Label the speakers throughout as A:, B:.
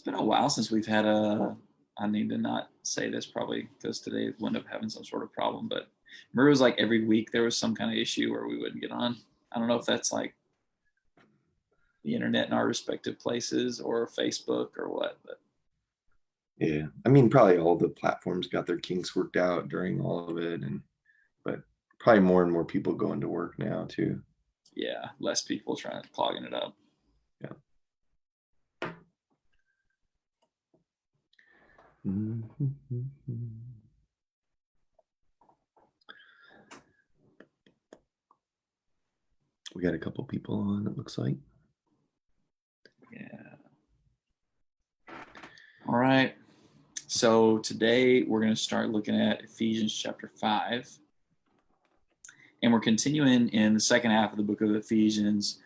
A: been a while since we've had I need to not say this probably because today we'll end up having some sort of problem, but remember it was like every week there was some kind of issue where we wouldn't get on. I don't know if that's like the internet in our respective places or Facebook or what, but
B: Yeah, I mean, probably all the platforms got their kinks worked out during all of it, but probably more and more people going to work now too.
A: yeah, less people clogging it up.
B: Yeah. Mm-hmm. We got a couple people on, it looks like.
A: Yeah. All right. So today we're going to start looking at Ephesians chapter 5. And we're continuing in the second half of the book of Ephesians,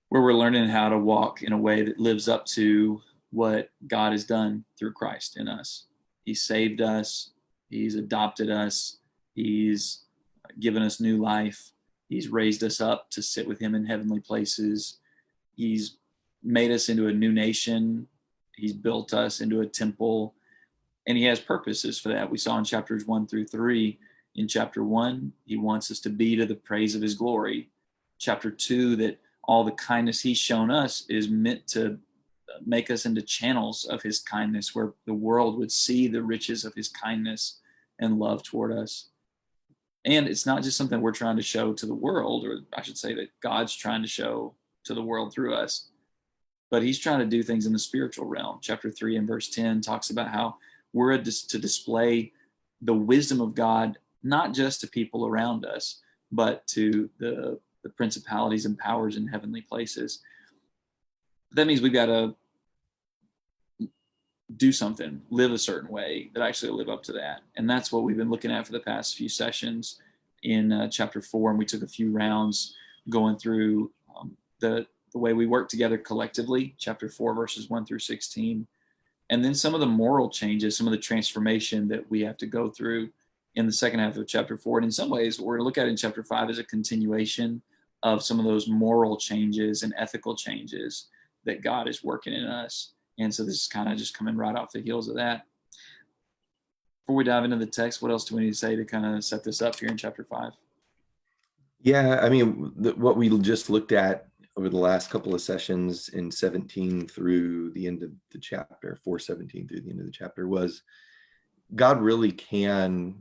A: where we're learning how to walk in a way that lives up to what God has done through Christ in us. He saved us. He's adopted us. He's given us new life. He's raised us up to sit with him in heavenly places. He's made us into a new nation. He's built us into a temple. And he has purposes for that. We saw in chapters 1 through 3. In chapter 1, he wants us to be to the praise of his glory. Chapter 2, that all the kindness he's shown us is meant to make us into channels of his kindness, where the world would see the riches of his kindness and love toward us. And it's not just something we're trying to show to the world, or I should say that God's trying to show to the world through us, but he's trying to do things in the spiritual realm. Chapter 3 and verse 10 talks about how we're to display the wisdom of God, not just to people around us, but to the principalities and powers in heavenly places. That means we've got to do something, live a certain way that actually live up to that. And that's what we've been looking at for the past few sessions in chapter 4. And we took a few rounds going through the way we work together collectively, chapter 4, verses 1 through 16. And then some of the moral changes, some of the transformation that we have to go through in the second half of chapter 4. And in some ways, what we're going to look at in chapter 5 is a continuation of some of those moral changes and ethical changes that God is working in us. And so this is kind of just coming right off the heels of that. Before we dive into the text, what else do we need to say to kind of set this up here in chapter 5?
B: Yeah, I mean, what we just looked at over the last couple of sessions in 17 through the end of the chapter, 4:17 through the end of the chapter, was God really can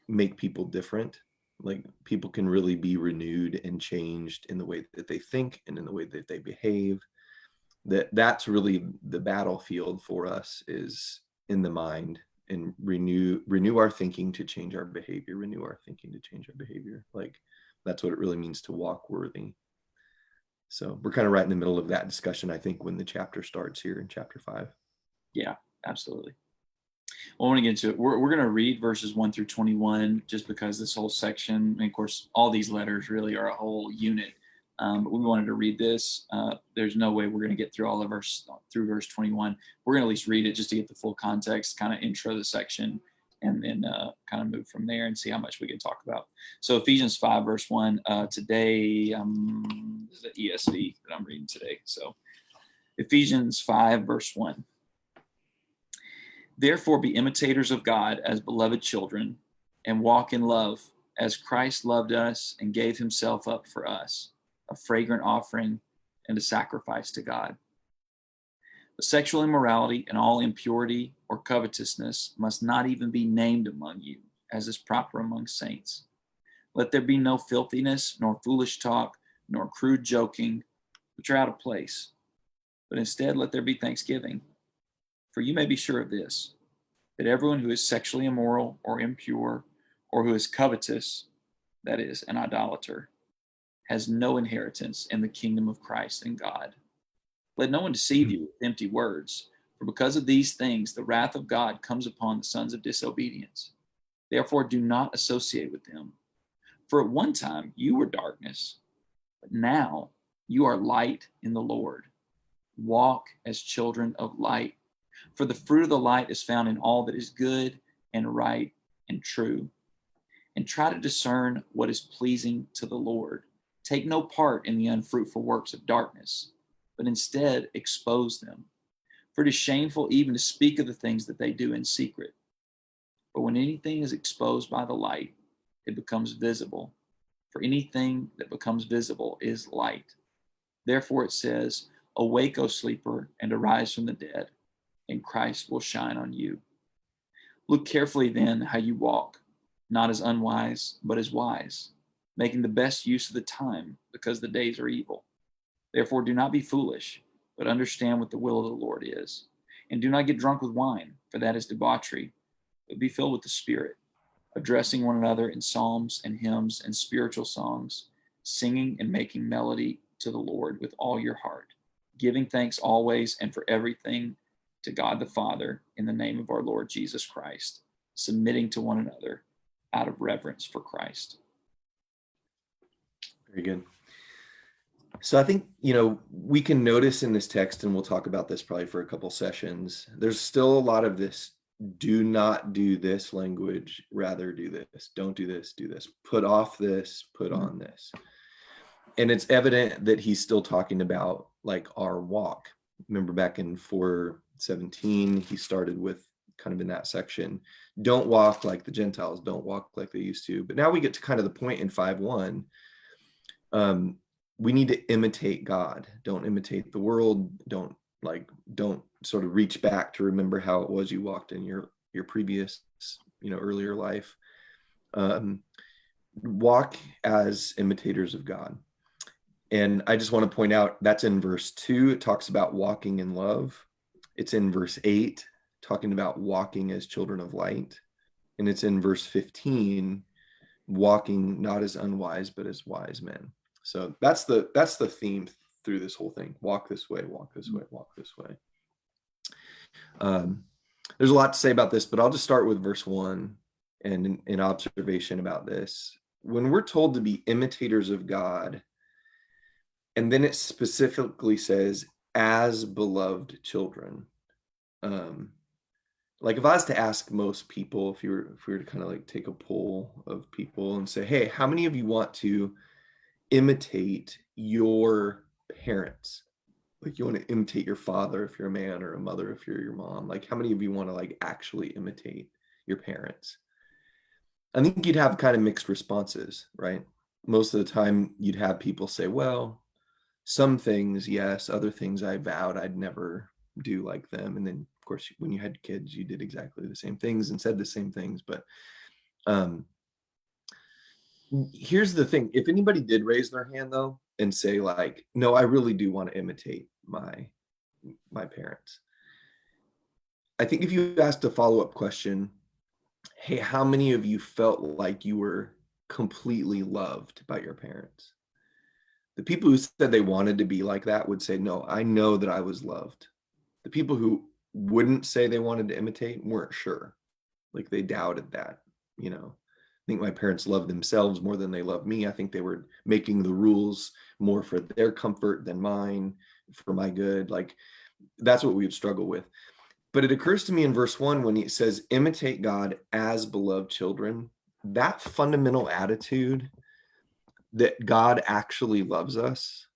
B: make people different. Like, people can really be renewed and changed in the way that they think and in the way that they behave. That's really the battlefield for us, is in the mind, and renew our thinking to change our behavior, renew our thinking to change our behavior. Like, that's what it really means to walk worthy. So we're kind of right in the middle of that discussion, I think, when the chapter starts here in chapter 5.
A: Yeah, absolutely. Well, I want to get into it. We're going to read verses 1 through 21, just because this whole section, and of course, all these letters really are a whole unit. But we wanted to read this. There's no way we're going to get through all of through verse 21. We're going to at least read it just to get the full context, kind of intro the section, and then kind of move from there and see how much we can talk about. So Ephesians 5, verse 1. Today, this is the ESV that I'm reading today. So Ephesians 5, verse 1. Therefore, be imitators of God as beloved children, and walk in love, as Christ loved us and gave himself up for us, a fragrant offering and a sacrifice to God. But sexual immorality and all impurity or covetousness must not even be named among you, as is proper among saints. Let there be no filthiness, nor foolish talk, nor crude joking, which are out of place. But instead, let there be thanksgiving. For you may be sure of this, that everyone who is sexually immoral or impure, or who is covetous, that is, an idolater, has no inheritance in the kingdom of Christ and God. Let no one deceive you with empty words, for because of these things the wrath of God comes upon the sons of disobedience. Therefore do not associate with them. For at one time you were darkness, but now you are light in the Lord. Walk as children of light. For the fruit of the light is found in all that is good and right and true. And try to discern what is pleasing to the Lord. Take no part in the unfruitful works of darkness, but instead expose them. For it is shameful even to speak of the things that they do in secret. But when anything is exposed by the light, it becomes visible. For anything that becomes visible is light. Therefore it says, awake, O sleeper, and arise from the dead, and Christ will shine on you. Look carefully then how you walk, not as unwise, but as wise, making the best use of the time, because the days are evil. Therefore do not be foolish, but understand what the will of the Lord is. And do not get drunk with wine, for that is debauchery, but be filled with the Spirit, addressing one another in psalms and hymns and spiritual songs, singing and making melody to the Lord with all your heart, giving thanks always and for everything to God the Father in the name of our Lord Jesus Christ, submitting to one another out of reverence for Christ.
B: Very good. So I think, we can notice in this text, and we'll talk about this probably for a couple sessions, there's still a lot of this do not do this language, rather do this, don't do this, do this, put off this, put on this. And it's evident that he's still talking about like our walk. Remember back in 4:17, he started with kind of in that section, don't walk like the Gentiles, don't walk like they used to. But now we get to kind of the point in 5:1. We need to imitate God. Don't imitate the world. Don't sort of reach back to remember how it was you walked in your previous, earlier life. Walk as imitators of God. And I just want to point out that's in verse 2. It talks about walking in love. It's in verse 8, talking about walking as children of light. And it's in verse 15, walking not as unwise, but as wise men. So that's the theme through this whole thing. Walk this way, walk this way, walk this way. There's a lot to say about this, but I'll just start with verse 1 and an observation about this. When we're told to be imitators of God, and then it specifically says, as beloved children. Like if I was to ask most people, if we were to kind of like take a poll of people and say, hey, how many of you want to imitate your parents? Like you want to imitate your father if you're a man, or a mother if you're your mom. Like how many of you want to like actually imitate your parents? I think you'd have kind of mixed responses, right? Most of the time you'd have people say, well, some things, yes, other things I vowed I'd never do like them. And then of course, when you had kids, you did exactly the same things and said the same things. But here's the thing. If anybody did raise their hand though, and say like, no, I really do want to imitate my parents. I think if you asked a follow-up question, hey, how many of you felt like you were completely loved by your parents? The people who said they wanted to be like that would say, no, I know that I was loved. The people who wouldn't say they wanted to imitate weren't sure. Like they doubted that, I think my parents loved themselves more than they loved me. I think they were making the rules more for their comfort than mine, for my good. Like that's what we would struggle with. But it occurs to me in verse 1 when he says, imitate God as beloved children, that fundamental attitude that God actually loves us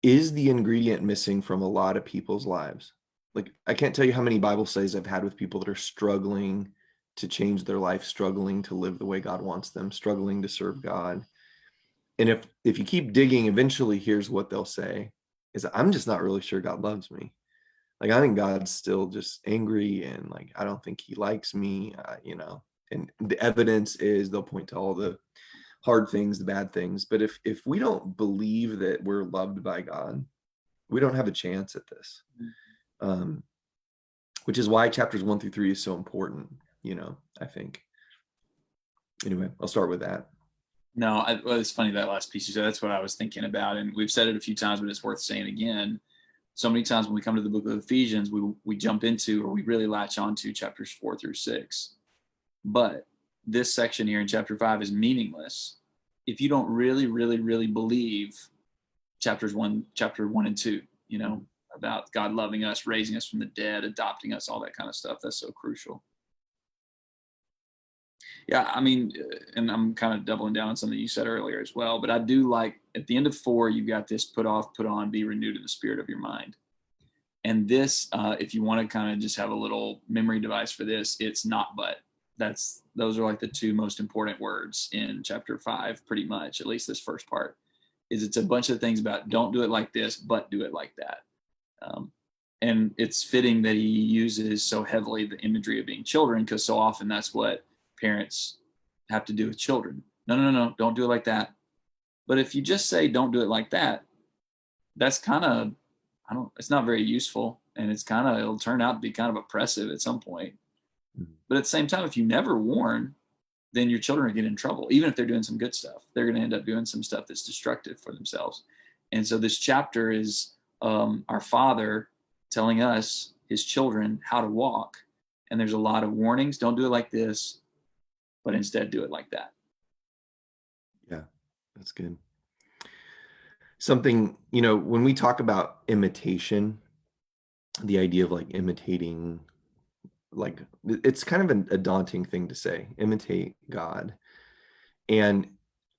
B: is the ingredient missing from a lot of people's lives. Like, I can't tell you how many Bible studies I've had with people that are struggling to change their life, struggling to live the way God wants them, struggling to serve God. And if you keep digging, eventually here's what they'll say is, I'm just not really sure God loves me. Like, I think God's still just angry, and like, I don't think he likes me, and the evidence is they'll point to all the hard things, the bad things. But if we don't believe that we're loved by God, we don't have a chance at this. Which is why chapters 1-3 is so important, I think. Anyway, I'll start with that.
A: No, it's funny, that last piece you said, that's what I was thinking about. And we've said it a few times, but it's worth saying again. So many times when we come to the book of Ephesians, we jump into, or we really latch onto chapters 4-6. But this section here in chapter 5 is meaningless if you don't really, really, really believe chapter 1 and 2, about God loving us, raising us from the dead, adopting us, all that kind of stuff. That's so crucial. Yeah, I mean, and I'm kind of doubling down on something you said earlier as well, but I do like at the end of 4, you've got this put off, put on, be renewed in the spirit of your mind. And this, if you want to kind of just have a little memory device for this, it's not but. Those are like the two most important words in chapter 5, pretty much, at least this first part, is it's a bunch of things about don't do it like this, but do it like that. And it's fitting that he uses so heavily the imagery of being children, because so often that's what parents have to do with children. No, don't do it like that. But if you just say don't do it like that, that's kind of, it's not very useful, and it'll turn out to be kind of oppressive at some point. But at the same time, if you never warn, then your children get in trouble. Even if they're doing some good stuff, they're going to end up doing some stuff that's destructive for themselves. And so this chapter is our Father telling us, his children, how to walk. And there's a lot of warnings. Don't do it like this, but instead do it like that.
B: Yeah, that's good. Something, when we talk about imitation, the idea of like imitating, like it's kind of a daunting thing to say, imitate God. And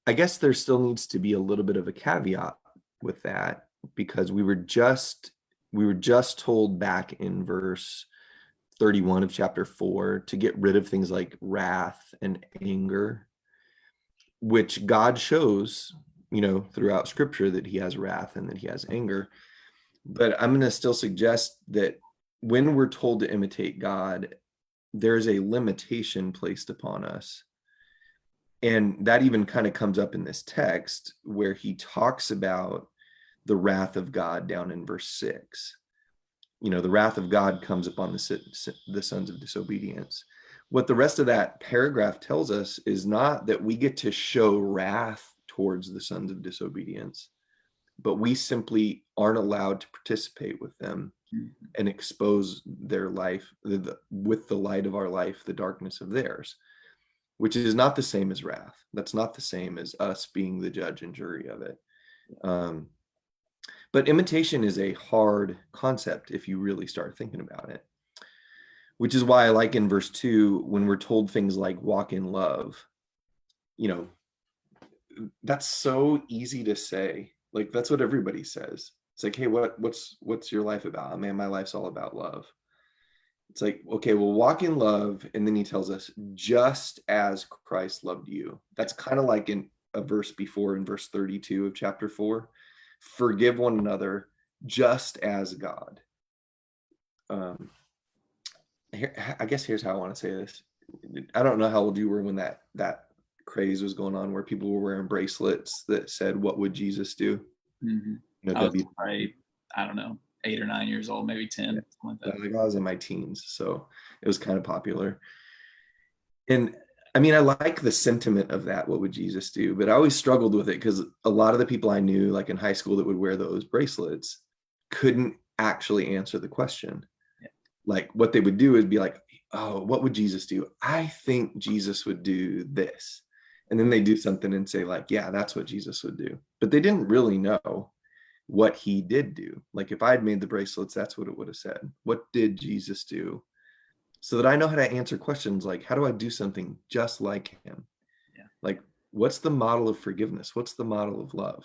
B: I guess there still needs to be a little bit of a caveat with that, because we were just told back in verse 31 of chapter 4 to get rid of things like wrath and anger, which God shows, throughout scripture, that he has wrath and that he has anger. But I'm going to still suggest that when we're told to imitate God, there's a limitation placed upon us. And that even kind of comes up in this text where he talks about the wrath of God down in verse 6. The wrath of God comes upon the sons of disobedience. What the rest of that paragraph tells us is not that we get to show wrath towards the sons of disobedience, but we simply aren't allowed to participate with them and expose their life with the light of our life, the darkness of theirs, which is not the same as wrath. That's not the same as us being the judge and jury of it. But imitation is a hard concept if you really start thinking about it, which is why I like in verse 2, when we're told things like walk in love, that's so easy to say. Like, that's what everybody says. It's like, hey, what's your life about? Man, my life's all about love. It's like, okay, well, walk in love. And then he tells us, just as Christ loved you. That's kind of like in a verse before, in verse 32 of chapter 4, forgive one another just as God. I guess here's how I want to say this. I don't know how old you were when that craze was going on, where people were wearing bracelets that said, what would Jesus do?
A: Mm-hmm. I was probably, I don't know, 8 or 9 years old, maybe 10.
B: Yeah.
A: Like that.
B: Like, I was in my teens, so it was kind of popular. And I mean, I like the sentiment of that, what would Jesus do? But I always struggled with it, because a lot of the people I knew, like in high school, that would wear those bracelets couldn't actually answer the question.
A: Yeah.
B: Like, what they would do is be like, oh, what would Jesus do? I think Jesus would do this. And then they do something and say, like, yeah, that's what Jesus would do. But they didn't really know what he did do. Like, if I had made the bracelets, that's what it would have said. What did Jesus do? So that I know how to answer questions like, how do I do something just like him?
A: Yeah.
B: Like, what's the model of forgiveness? What's the model of love?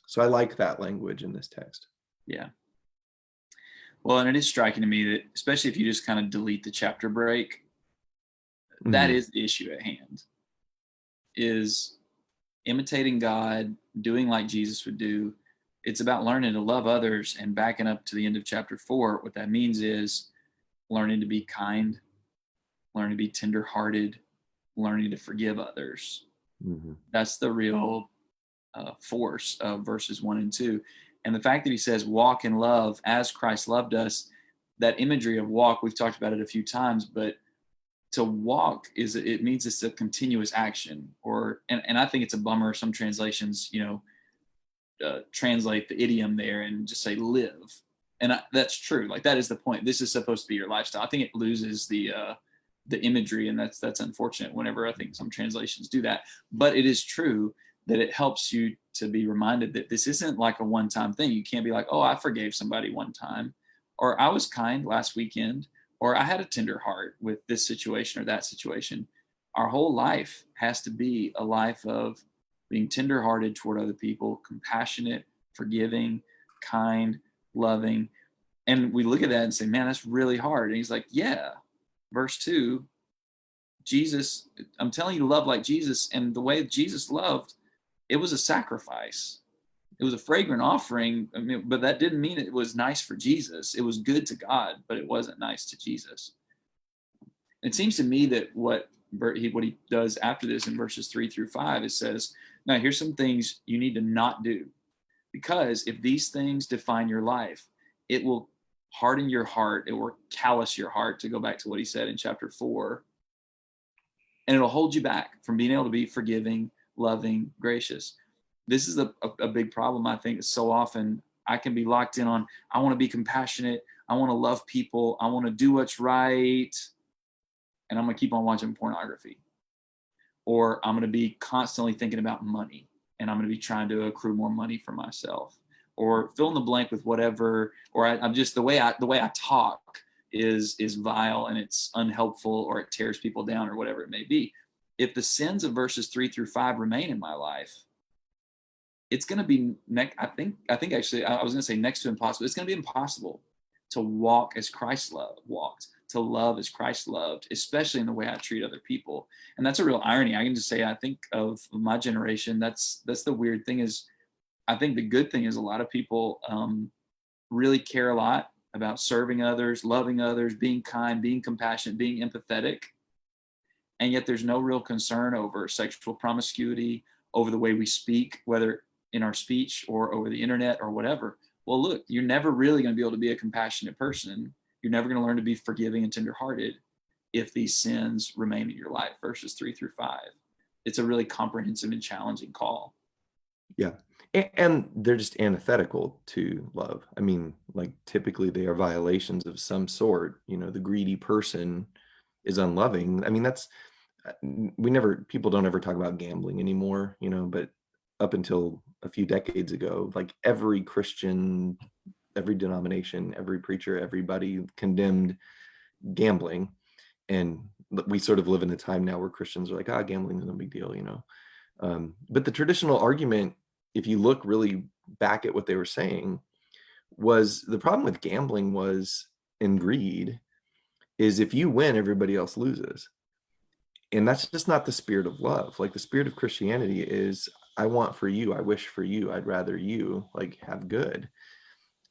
B: So I like that language in this text.
A: Yeah. Well, and it is striking to me that, especially if you just kind of delete the chapter break, that is the issue at hand, is imitating God, doing like Jesus would do. It's about learning to love others, and backing up to the end of chapter 4, what that means is learning to be kind, learning to be tenderhearted, learning to forgive others. That's the real force of verses 1 and 2. And the fact that he says, walk in love as Christ loved us, that imagery of walk, we've talked about it a few times, but to walk it means it's a continuous action. And I think it's a bummer. Some translations, translate the idiom there and just say live. And that's true. Like, that is the point. This is supposed to be your lifestyle. I think it loses the imagery, and that's unfortunate whenever I think some translations do that. But it is true that it helps you to be reminded that this isn't like a one-time thing. You can't be like, oh, I forgave somebody one time, or I was kind last weekend, or I had a tender heart with this situation or that situation. Our whole life has to be a life of being tenderhearted toward other people, compassionate, forgiving, kind, loving. And we look at that and say, man, that's really hard. And he's like, yeah. Verse 2, Jesus, I'm telling you to love like Jesus. And the way Jesus loved, it was a sacrifice. It was a fragrant offering. I mean, but that didn't mean it was nice for Jesus. It was good to God, but it wasn't nice to Jesus. It seems to me that what he does after this in verses 3-5, it says, now here's some things you need to not do. Because if these things define your life, it will harden your heart. It will callous your heart, to go back to what he said in chapter 4. And it'll hold you back from being able to be forgiving, loving, gracious. This is a big problem, I think. So often I can be locked in on, I want to be compassionate. I want to love people. I want to do what's right. And I'm going to keep on watching pornography. Or I'm going to be constantly thinking about money. And I'm going to be trying to accrue more money for myself, or fill in the blank with whatever. Or I'm just, the way I talk is vile and it's unhelpful, or it tears people down, or whatever it may be. If the sins of verses 3-5 remain in my life, it's going to be I think actually, I was going to say next to impossible. It's going to be impossible to walk as Christ walked, to love as Christ loved, especially in the way I treat other people. And that's a real irony. I can just say, I think of my generation, that's the weird thing. Is I think the good thing is a lot of people really care a lot about serving others, loving others, being kind, being compassionate, being empathetic. And yet there's no real concern over sexual promiscuity, over the way we speak, whether in our speech or over the internet or whatever. Well, look, you're never really going to be able to be a compassionate person. You're never going to learn to be forgiving and tenderhearted if these sins remain in your life. Verses 3-5. It's a really comprehensive and challenging call.
B: Yeah. And they're just antithetical to love. I mean, like, typically they are violations of some sort. You know, the greedy person is unloving. I mean, people don't ever talk about gambling anymore, you know, but up until a few decades ago, like, every Christian, every denomination, every preacher, everybody condemned gambling. And we sort of live in a time now where Christians are like, gambling is no big deal, you know. But the traditional argument, if you look really back at what they were saying, was the problem with gambling was, in greed, is if you win, everybody else loses. And that's just not the spirit of love. Like, the spirit of Christianity is, I want for you, I wish for you, I'd rather you, like, have good.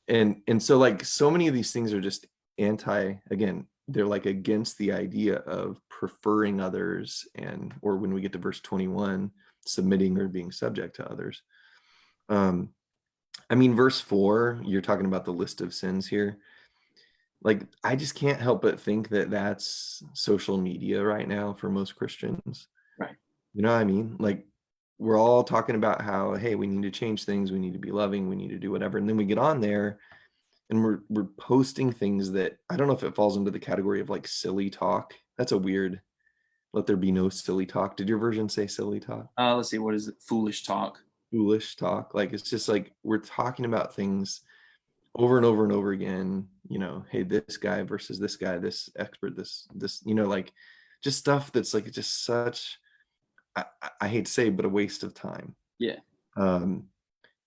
B: And so, like, so many of these things are just again, they're like against the idea of preferring others, or when we get to verse 21, submitting or being subject to others. I mean, verse 4, you're talking about the list of sins here. Like, I just can't help but think that that's social media right now for most Christians.
A: Right.
B: You know what I mean? Like, we're all talking about how, hey, we need to change things, we need to be loving, we need to do whatever. And then we get on there and we're posting things that, I don't know if it falls into the category of like silly talk. That's a weird, let there be no silly talk. Did your version say silly talk?
A: Let's see, what is it? Foolish talk.
B: Foolish talk. Like, it's just like we're talking about things over and over and over again, you know, hey, this guy versus this guy, this expert, this, you know, like, just stuff that's like just such, I hate to say, but a waste of time.
A: Yeah.
B: And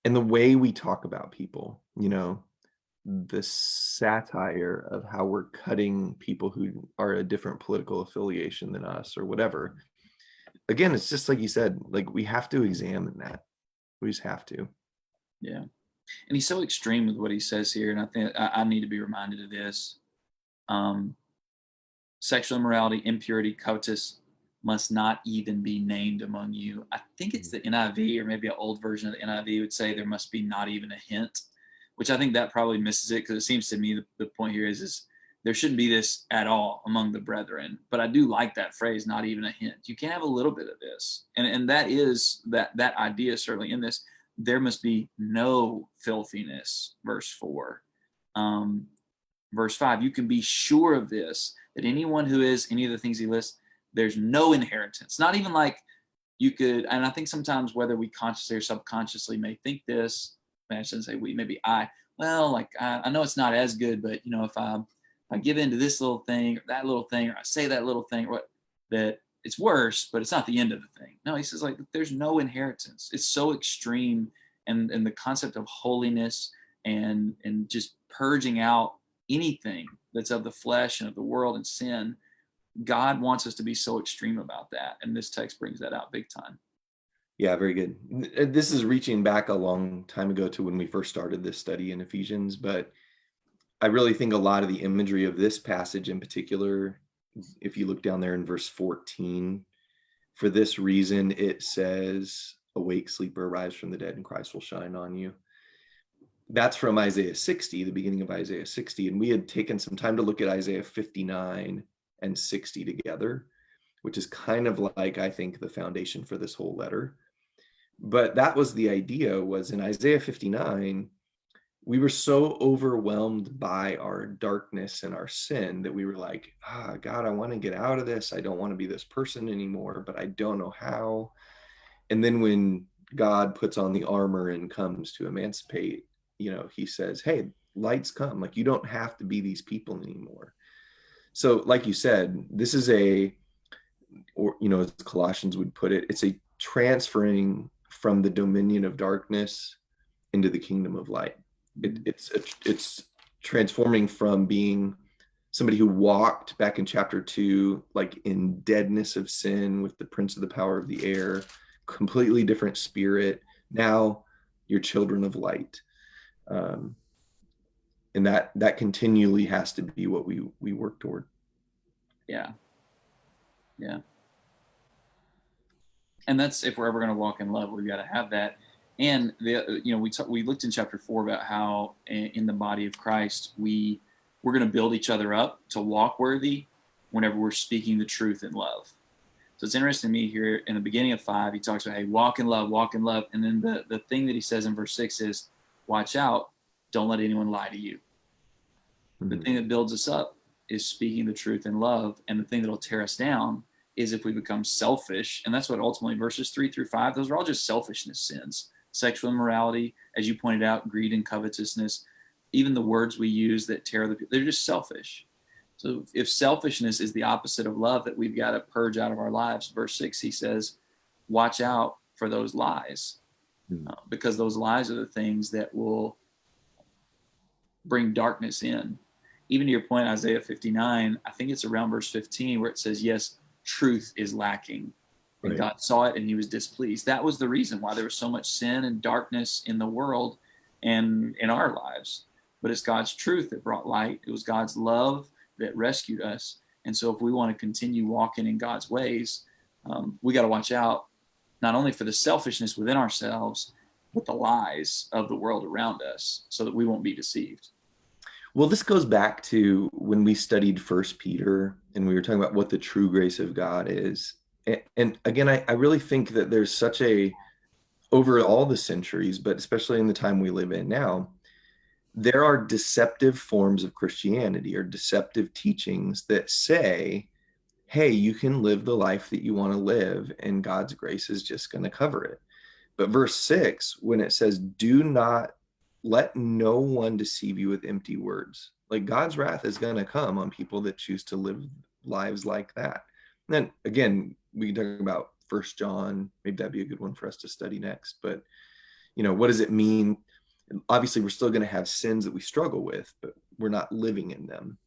B: the way we talk about people, you know, the satire of how we're cutting people who are a different political affiliation than us or whatever. Again, it's just like you said, like, we have to examine that. We just have to.
A: Yeah. And he's so extreme with what he says here. And I think I need to be reminded of this. Sexual immorality, impurity, covetous must not even be named among you. I think it's the NIV, or maybe an old version of the NIV would say there must be not even a hint, which I think that probably misses it, because it seems to me the point here is there shouldn't be this at all among the brethren. But I do like that phrase, not even a hint. You can have a little bit of this. And that is that idea certainly in this. There must be no filthiness, verse 4. Verse 5, you can be sure of this, that anyone who is any of the things he lists, there's no inheritance. Not even like you could, and I think sometimes whether we consciously or subconsciously may think this, I shouldn't say we, maybe I know it's not as good, but, you know, if I give into this little thing or that little thing, or I say that little thing, or that it's worse, but it's not the end of the thing. No, he says, like, there's no inheritance. It's so extreme, and the concept of holiness and just purging out anything that's of the flesh and of the world and sin, God wants us to be so extreme about that. And this text brings that out big time.
B: Yeah, very good. This is reaching back a long time ago to when we first started this study in Ephesians, but I really think a lot of the imagery of this passage in particular, if you look down there in verse 14, for this reason it says, awake, sleeper, arise from the dead, and Christ will shine on you. That's from Isaiah 60, the beginning of Isaiah 60. And we had taken some time to look at Isaiah 59 and 60 together, which is kind of like, I think, the foundation for this whole letter. But that was the idea, was in Isaiah 59, we were so overwhelmed by our darkness and our sin that we were like, God, I want to get out of this. I don't want to be this person anymore, but I don't know how. And then when God puts on the armor and comes to emancipate, he says, hey, lights come. Like, you don't have to be these people anymore. So like you said, this is as Colossians would put it, it's a transferring from the dominion of darkness into the kingdom of light. It's transforming from being somebody who walked back in chapter 2, like in deadness of sin with the prince of the power of the air, completely different spirit. Now you're children of light. And that continually has to be what we work toward.
A: Yeah. And that's, if we're ever going to walk in love, we've got to have that. And we looked in chapter 4 about how in the body of Christ we're going to build each other up to walk worthy whenever we're speaking the truth in love. So it's interesting to me here in the beginning of 5, he talks about, hey, walk in love, and then the thing that he says in verse 6 is, watch out, don't let anyone lie to you. Mm-hmm. The thing that builds us up is speaking the truth in love, and the thing that'll tear us down is if we become selfish. And that's what ultimately verses 3 through 5, those are all just selfishness sins. Sexual immorality, as you pointed out, greed and covetousness, even the words we use that tear the people, they're just selfish. So if selfishness is the opposite of love that we've got to purge out of our lives, verse 6, he says, watch out for those lies, because those lies are the things that will bring darkness in. Even to your point, Isaiah 59, I think it's around verse 15, where it says, yes, truth is lacking. And right. God saw it and he was displeased. That was the reason why there was so much sin and darkness in the world and in our lives. But it's God's truth that brought light. It was God's love that rescued us. And so if we want to continue walking in God's ways, we got to watch out, not only for the selfishness within ourselves, but the lies of the world around us, so that we won't be deceived.
B: Well, this goes back to when we studied 1 Peter and we were talking about what the true grace of God is. And again, I really think that there's such over all the centuries, but especially in the time we live in now, there are deceptive forms of Christianity or deceptive teachings that say, hey, you can live the life that you want to live and God's grace is just going to cover it. But verse 6, when it says, do not let no one deceive you with empty words. Like, God's wrath is going to come on people that choose to live lives like that. And then again, we can talk about 1 John, maybe that'd be a good one for us to study next. But, what does it mean? Obviously, we're still going to have sins that we struggle with, but we're not living in them.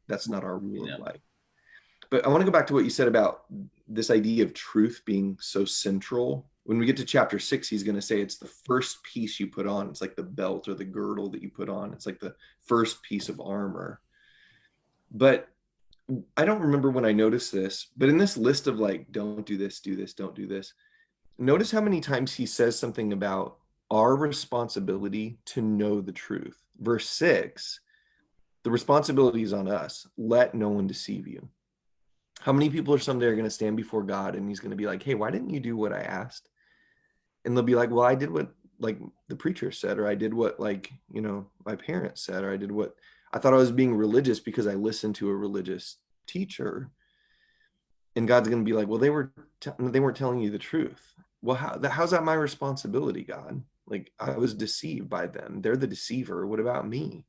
B: That's not our rule of life. But I want to go back to what you said about this idea of truth being so central. When we get to chapter 6, he's going to say it's the first piece you put on. It's like the belt or the girdle that you put on. It's like the first piece of armor. But I don't remember when I noticed this, but in this list of like, don't do this, don't do this, notice how many times he says something about our responsibility to know the truth. Verse 6, the responsibility is on us. Let no one deceive you. How many people are someday going to stand before God and he's going to be like, hey, why didn't you do what I asked? And they'll be like, well, I did what like the preacher said, or I did what my parents said, or I did what I thought I was being religious because I listened to a religious teacher. And God's going to be like, well, they weren't telling you the truth. Well, how's that my responsibility, God? Like, I was deceived by them. They're the deceiver. What about me?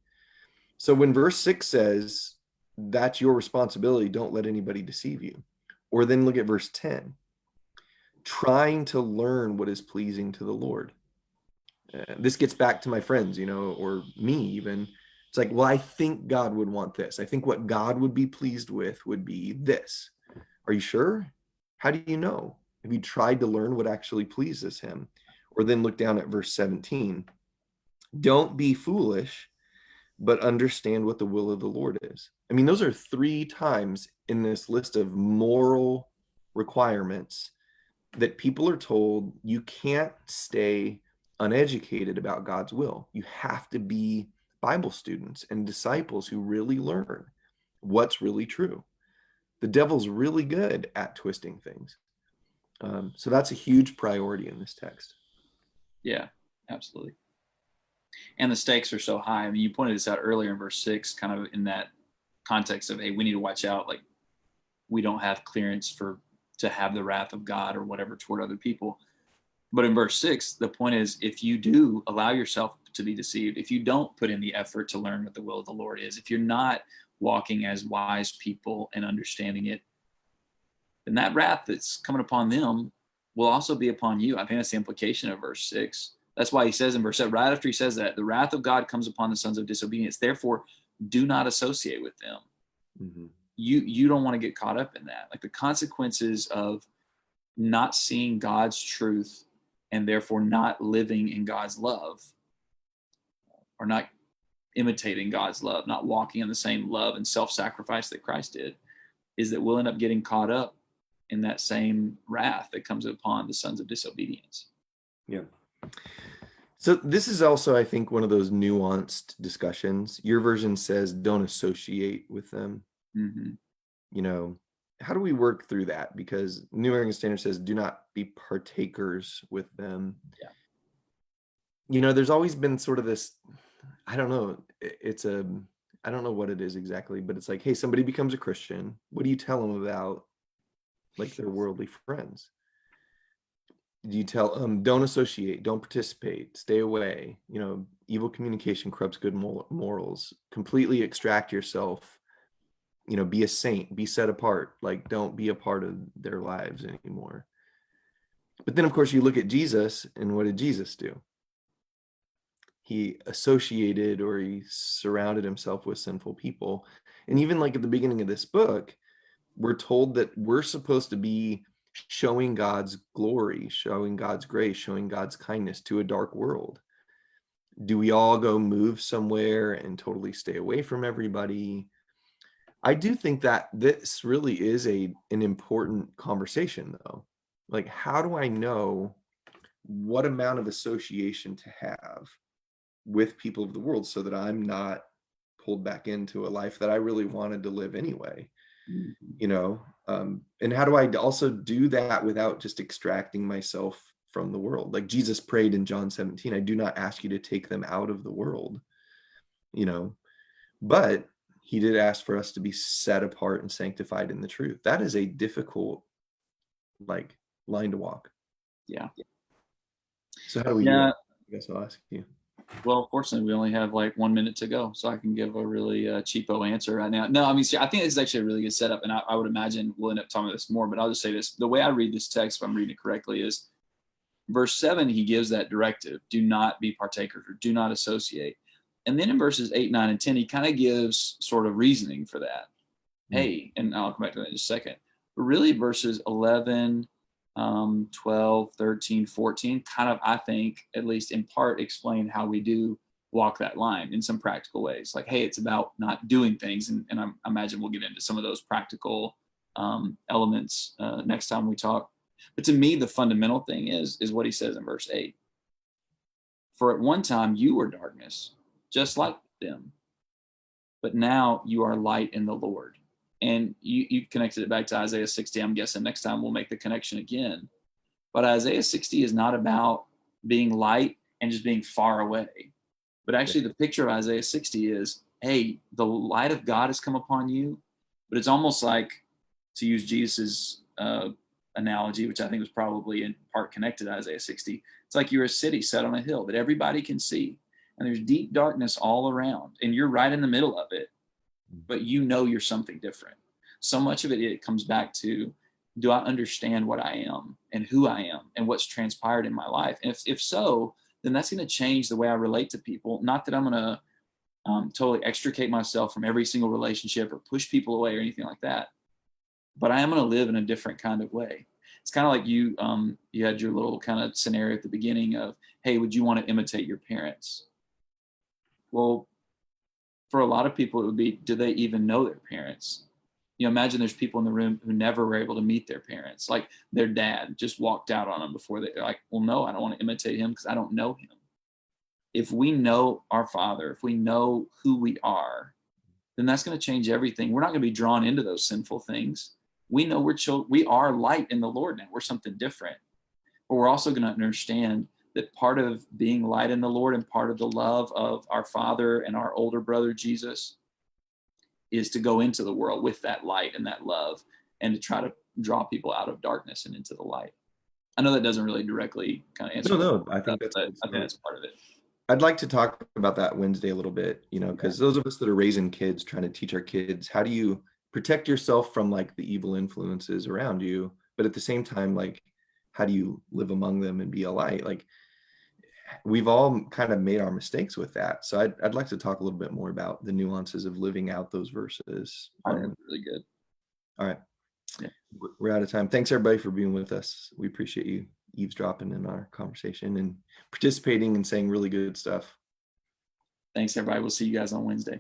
B: So when verse 6 says, that's your responsibility, don't let anybody deceive you. Or then look at verse 10, trying to learn what is pleasing to the Lord. This gets back to my friends, or me even. It's like, well, I think God would want this. I think what God would be pleased with would be this. Are you sure? How do you know? Have you tried to learn what actually pleases him? Or then look down at verse 17. Don't be foolish, but understand what the will of the Lord is. I mean, those are 3 times in this list of moral requirements that people are told you can't stay uneducated about God's will. You have to be Bible students and disciples who really learn what's really true. The devil's really good at twisting things. So that's a huge priority in this text.
A: Yeah, absolutely. And the stakes are so high. I mean, you pointed this out earlier in verse 6, kind of in that context of, hey, we need to watch out. Like, we don't have clearance to have the wrath of God or whatever toward other people. But in verse 6, the point is, if you do allow yourself to be deceived, if you don't put in the effort to learn what the will of the Lord is, if you're not walking as wise people and understanding it, then that wrath that's coming upon them will also be upon you. I think that's the implication of verse 6. That's why he says in verse 7, right after he says that, the wrath of God comes upon the sons of disobedience. Therefore, do not associate with them.
B: Mm-hmm.
A: You don't want to get caught up in that. Like, the consequences of not seeing God's truth and therefore not living in God's love, or not imitating God's love, not walking in the same love and self-sacrifice that Christ did, is that we'll end up getting caught up in that same wrath that comes upon the sons of disobedience.
B: Yeah. So this is also, I think, one of those nuanced discussions. Your version says don't associate with them.
A: Mm-hmm.
B: You know, how do we work through that? Because New American Standard says do not be partakers with them.
A: Yeah.
B: You know, there's always been sort of this, I don't know, I don't know what it is exactly, but it's like, hey, somebody becomes a Christian. What do you tell them about, like, their worldly friends? Do you tell them don't associate, don't participate, stay away? You know, evil communication corrupts good morals. Completely extract yourself. You know, be a saint, be set apart. Like, don't be a part of their lives anymore. But then, of course, you look at Jesus, and what did Jesus do? He associated, or he surrounded himself with sinful people. And even like at the beginning of this book, we're told that we're supposed to be showing God's glory, showing God's grace, showing God's kindness to a dark world. Do we all go move somewhere and totally stay away from everybody? I do think that this really is an important conversation, though. Like, how do I know what amount of association to have with people of the world so that I'm not pulled back into a life that I really wanted to live anyway? You know, and how do I also do that without just extracting myself from the world? Like Jesus prayed in John 17, I do not ask you to take them out of the world, you know, but he did ask for us to be set apart and sanctified in the truth. That is a difficult, like, line to walk.
A: Yeah.
B: So how do we do
A: Yeah.
B: it? I guess I'll ask you.
A: Well, fortunately, we only have like 1 minute to go, so I can give a really cheapo answer right now. No, I mean, see, I think this is actually a really good setup, and I would imagine we'll end up talking about this more, but I'll just say this. The way I read this text, if I'm reading it correctly, is verse 7, he gives that directive, do not be partakers or do not associate. And then in verses 8, 9, and 10, he kind of gives sort of reasoning for that. Hey, and I'll come back to that in just a second. But really, verses 11, 12, 13, 14, kind of, I think, at least in part, explain how we do walk that line in some practical ways. Like, hey, it's about not doing things. And I imagine we'll get into some of those practical elements next time we talk. But to me, the fundamental thing is what he says in verse 8. For at one time you were darkness, just like them. But now you are light in the Lord. And you connected it back to Isaiah 60. I'm guessing next time we'll make the connection again. But Isaiah 60 is not about being light and just being far away. But actually, the picture of Isaiah 60 is, hey, the light of God has come upon you. But it's almost like, to use Jesus's analogy, which I think was probably in part connected to Isaiah 60, it's like you're a city set on a hill that everybody can see. And there's deep darkness all around. And you're right in the middle of it. But you know you're something different. So much of it comes back to, do I understand what I am and who I am and what's transpired in my life? And if so, then that's going to change the way I relate to people. Not that I'm going to totally extricate myself from every single relationship or push people away or anything like that. But I am going to live in a different kind of way. It's kind of like you had your little kind of scenario at the beginning of, hey, would you want to imitate your parents? Well, for a lot of people, it would be, do they even know their parents? Imagine there's people in the room who never were able to meet their parents. Like their dad just walked out on them before they're like, well, no, I don't want to imitate him because I don't know him. If we know our Father, if we know who we are, then that's going to change everything. We're not going to be drawn into those sinful things. We know we're children. We are light in the Lord now. We're something different. But we're also going to understand that part of being light in the Lord and part of the love of our Father and our older brother Jesus is to go into the world with that light and that love and to try to draw people out of darkness and into the light. I know that doesn't really directly kind of answer.
B: No, I think
A: I think that's part of it.
B: I'd like to talk about that Wednesday a little bit, because those of us that are raising kids, trying to teach our kids, how do you protect yourself from like the evil influences around you, but at the same time, like, how do you live among them and be a light? Like, we've all kind of made our mistakes with that. So I'd like to talk a little bit more about the nuances of living out those verses.
A: That's really good.
B: All right.
A: Yeah.
B: We're out of time. Thanks everybody for being with us. We appreciate you eavesdropping in our conversation and participating and saying really good stuff.
A: Thanks everybody. We'll see you guys on Wednesday.